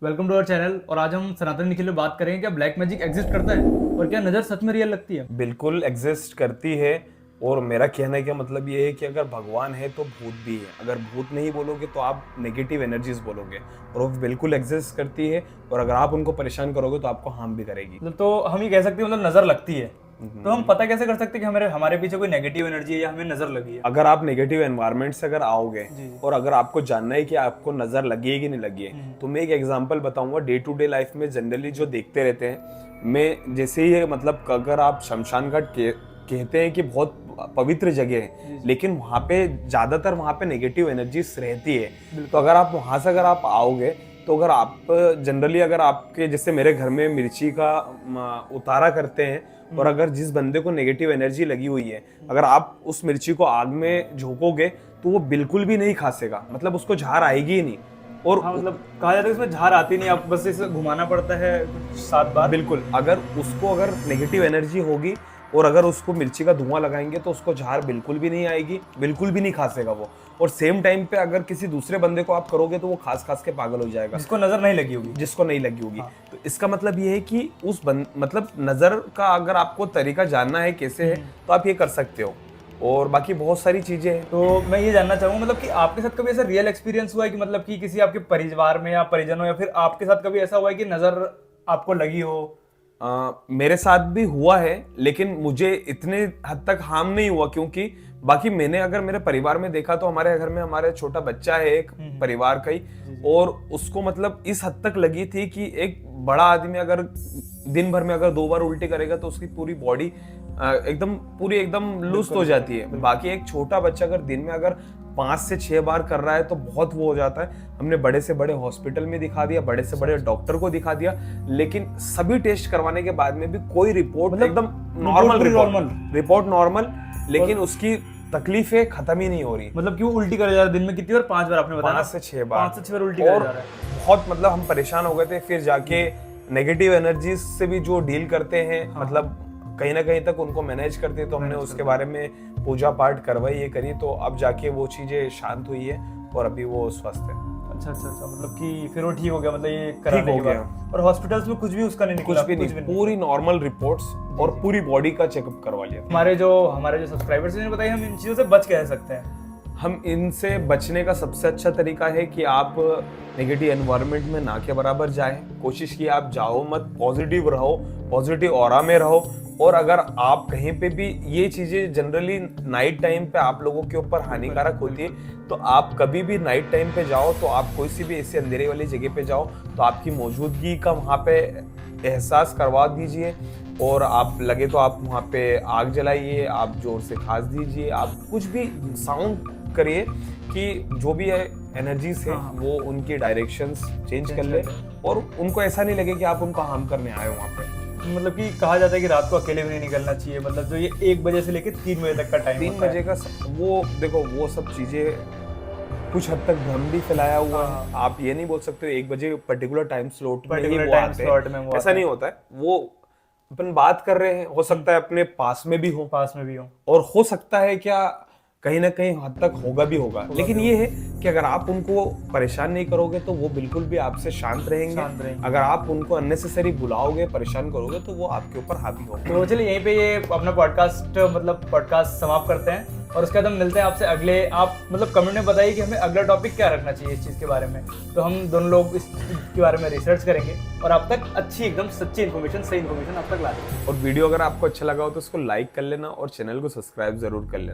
Welcome to our channel. और आज हम सनातन के लिए बात करेंगे, क्या ब्लैक मैजिक एग्जिस्ट करता है और क्या नज़र सच में रियल लगती है। बिल्कुल एग्जिस्ट करती है। और मेरा कहने का मतलब ये है कि अगर भगवान है तो भूत भी है। अगर भूत नहीं बोलोगे तो आप नेगेटिव एनर्जीज बोलोगे, और वो बिल्कुल एग्जिस्ट करती है। और अगर आप उनको परेशान करोगे तो आपको हार्म भी करेगी। मतलब तो हम ये कह सकते हैं, मतलब नज़र लगती है। तो हम पता कैसे कर सकते हैं कि हमारे हमारे पीछे कोई नेगेटिव एनर्जी है या हमें नज़र लगी है। अगर आप नेगेटिव एनवायरनमेंट से अगर आओगे जी। और अगर आपको जानना है कि आपको नजर लगी है कि नहीं लगी है, तो मैं एक एग्जांपल बताऊंगा। डे टू डे लाइफ में जनरली जो देखते रहते हैं, मैं जैसे ही मतलब अगर आप शमशान घाट कहते हैं कि बहुत पवित्र जगह है, लेकिन वहाँ पे ज्यादातर वहाँ पे नेगेटिव एनर्जीज रहती है। तो अगर आप वहाँ से अगर आप आओगे, तो अगर आप जनरली अगर आपके जैसे मेरे घर में मिर्ची का उतारा करते हैं, और अगर जिस बंदे को नेगेटिव एनर्जी लगी हुई है, अगर आप उस मिर्ची को आग में झोंकोगे तो वो बिल्कुल भी नहीं खासेगा, मतलब उसको झार आएगी ही नहीं। और हाँ, मतलब कहा जाता है इसमें झार आती नहीं, आप बस इसे घुमाना पड़ता है 7 बार। बिल्कुल, अगर उसको अगर नेगेटिव एनर्जी होगी और अगर उसको मिर्ची का धुआं लगाएंगे तो उसको झार बिल्कुल भी नहीं आएगी, बिल्कुल भी नहीं खासेगा वो। और सेम टाइम पे अगर किसी दूसरे बंदे को आप करोगे तो वो खास खास के पागल हो जाएगा, जिसको नजर नहीं लगी होगी। जिसको नहीं लगी होगी। तो इसका मतलब ये है कि मतलब नजर का अगर आपको तरीका जानना है कैसे है, तो आप ये कर सकते हो। और बाकी बहुत सारी चीजें हैं। तो मैं ये जानना चाहूंगा, मतलब कि आपके साथ कभी ऐसा रियल एक्सपीरियंस हुआ है कि मतलब कि किसी आपके परिवार में या परिजनों या फिर आपके साथ कभी ऐसा हुआ है कि नजर आपको लगी हो? मेरे साथ भी हुआ है, लेकिन मुझे इतने हद तक हार्म नहीं हुआ, क्योंकि बाकी मैंने अगर मेरे परिवार में देखा तो हमारे घर में हमारे छोटा बच्चा है एक परिवार का ही, और उसको मतलब इस हद तक लगी थी कि एक बड़ा आदमी अगर दिन भर में अगर 2 बार उल्टी करेगा तो उसकी पूरी बॉडी एकदम लुस्त हो जाती है। बाकी एक छोटा बच्चा अगर दिन में अगर 5 से 6 बार कर रहा है तो बहुत वो हो जाता है। हमने बड़े से बड़े हॉस्पिटल में दिखा दिया, बड़े से बड़े डॉक्टर को दिखा दिया, लेकिन सभी टेस्ट करवाने के बाद में भी कोई रिपोर्ट मतलब एकदम रिपोर्ट नॉर्मल, लेकिन उसकी तकलीफें खत्म ही नहीं हो रही। मतलब क्यों उल्टी करे जा रहा है दिन में कितनी बार? 5 बार आपने बताया। 5 से 6 बार 5 से 6 बार उल्टी करे जा रहा है। बहुत मतलब हम परेशान हो गए थे। फिर जाके नेगेटिव एनर्जीज से भी जो डील करते हैं, मतलब कहीं ना कहीं तक उनको मैनेज करते हैं, तो हमने उसके बारे में पूजा पाठ करवाई, ये करी, तो अब जाके वो चीजें शांत हुई है और अभी वो स्वस्थ है। अच्छा, मतलब कि फिर वो ठीक हो गया, मतलब ये कराने के बाद। और हॉस्पिटल्स में कुछ भी उसका नहीं निकला? कुछ भी नहीं, पूरी नॉर्मल रिपोर्ट्स और पूरी बॉडी का चेकअप करवा लिया। हमारे जो सब्सक्राइबर्स हैं, बताइए हम इन चीजों से बच कैसे सकते हैं? हम इनसे बचने का सबसे अच्छा तरीका है कि आप नेगेटिव एनवायरनमेंट में ना के बराबर जाएं। कोशिश की आप जाओ मत, पॉजिटिव रहो, पॉजिटिव ऑरा में रहो। और अगर आप कहीं पे भी, ये चीजें जनरली नाइट टाइम पे आप लोगों के ऊपर हानिकारक होती है, तो आप कभी भी नाइट टाइम पे जाओ तो आप कोई सी भी ऐसी अंधेरे वाली जगह पे जाओ तो आपकी मौजूदगी का वहाँ पे एहसास करवा दीजिए। और आप लगे तो आप वहाँ पे आग जलाइए, आप जोर से खांस दीजिए, आप कुछ भी साउंड करिए कि जो भी है एनर्जीज है वो उनकी डायरेक्शंस चेंज कर ले, और उनको ऐसा नहीं लगे कि आप उनको हार्म करने आए हो वहाँ पे। मतलब कि कहा जाता है कि रात को अकेले भी नहीं निकलना चाहिए, मतलब जो ये 1 बजे से लेकर 3 बजे तक का टाइम 3 बजे का वो देखो, वो सब चीजें कुछ हद तक भ्रम भी फैलाया हुआ है। आप ये नहीं बोल सकते 1 बजे पर्टिकुलर टाइम स्लॉट में वो आते हैं, ऐसा नहीं होता है। वो अपन बात कर रहे हैं, हो सकता है अपने पास में भी हो, और हो सकता है क्या कहीं ना कहीं हद तक होगा। लेकिन ये है कि अगर आप उनको परेशान नहीं करोगे तो वो बिल्कुल भी आपसे शांत रहेंगे। अगर आप उनको अननेसेसरी बुलाओगे, परेशान करोगे, तो वो आपके ऊपर हावी होगा। तो चलिए यहीं पे ये अपना पॉडकास्ट समाप्त करते हैं, और उसके बाद हम मिलते हैं आपसे अगले। आप मतलब कमेंट में बताइए कि हमें अगला टॉपिक क्या रखना चाहिए इस चीज़ के बारे में, तो हम दोनों लोग इस के बारे में रिसर्च करेंगे और आप तक अच्छी एकदम सच्ची इन्फॉर्मेशन, सही इन्फॉर्मेशन आप तक ला देंगे। और वीडियो अगर आपको अच्छा लगा हो तो उसको लाइक कर लेना और चैनल को सब्सक्राइब जरूर कर लेना।